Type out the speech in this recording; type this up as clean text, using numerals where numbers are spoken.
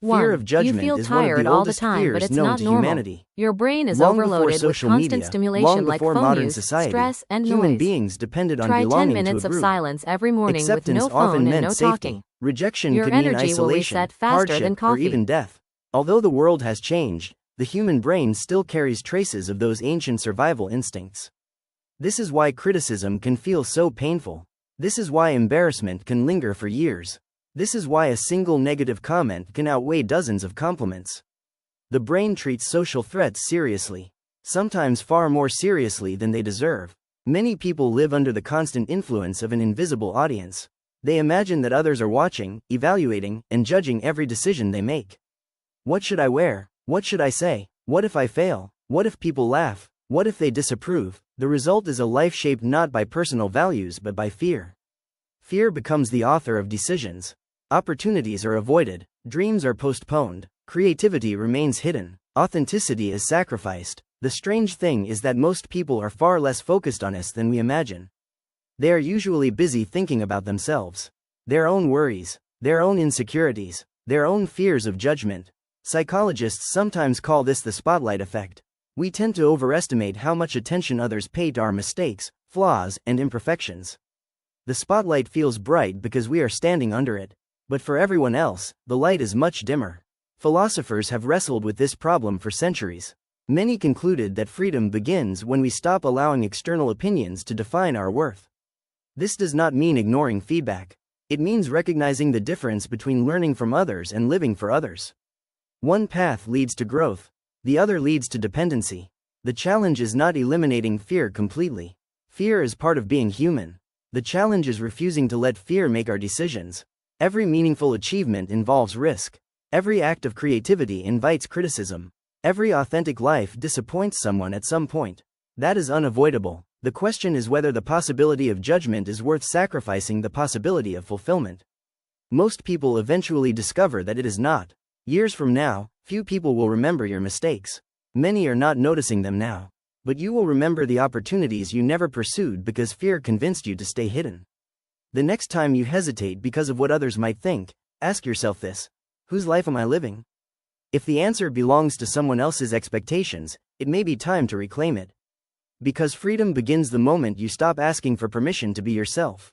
Fear 1. of You judgment feel is one of tired the all the oldest time, but fears it's known not to normal. humanity. Your brain is Long before overloaded with social constant media, stimulation long like before phone modern use, society, stress, and human noise. beings depended on Try 10 belonging to a minutes of group. silence every morning with Acceptance no often phone and meant no safety. talking. Rejection Your could mean energy will isolation, reset faster than hardship, or coffee. even death. Although the world has changed, the human brain still carries traces of those ancient survival instincts. This is why criticism can feel so painful. This is why embarrassment can linger for years. This is why a single negative comment can outweigh dozens of compliments. The brain treats social threats seriously, sometimes far more seriously than they deserve. Many people live under the constant influence of an invisible audience. They imagine that others are watching, evaluating, and judging every decision they make. What should I wear? What should I say? What if I fail? What if people laugh? What if they disapprove? The result is a life shaped not by personal values but by fear. Fear becomes the author of decisions. Opportunities are avoided, dreams are postponed, creativity remains hidden, authenticity is sacrificed. The strange thing is that most people are far less focused on us than we imagine. They are usually busy thinking about themselves, their own worries, their own insecurities, their own fears of judgment. Psychologists sometimes call this the spotlight effect. We tend to overestimate how much attention others pay to our mistakes, flaws, and imperfections. The spotlight feels bright because we are standing under it. But for everyone else, the light is much dimmer. Philosophers have wrestled with this problem for centuries. Many concluded that freedom begins when we stop allowing external opinions to define our worth. This does not mean ignoring feedback. It means recognizing the difference between learning from others and living for others. One path leads to growth, the other leads to dependency. The challenge is not eliminating fear completely. Fear is part of being human. The challenge is refusing to let fear make our decisions. Every meaningful achievement involves risk. Every act of creativity invites criticism. Every authentic life disappoints someone at some point. That is unavoidable. The question is whether the possibility of judgment is worth sacrificing the possibility of fulfillment. Most people eventually discover that it is not. Years from now, few people will remember your mistakes. Many are not noticing them now. But you will remember the opportunities you never pursued because fear convinced you to stay hidden. The next time you hesitate because of what others might think, ask yourself this: whose life am I living? If the answer belongs to someone else's expectations, it may be time to reclaim it. Because freedom begins the moment you stop asking for permission to be yourself.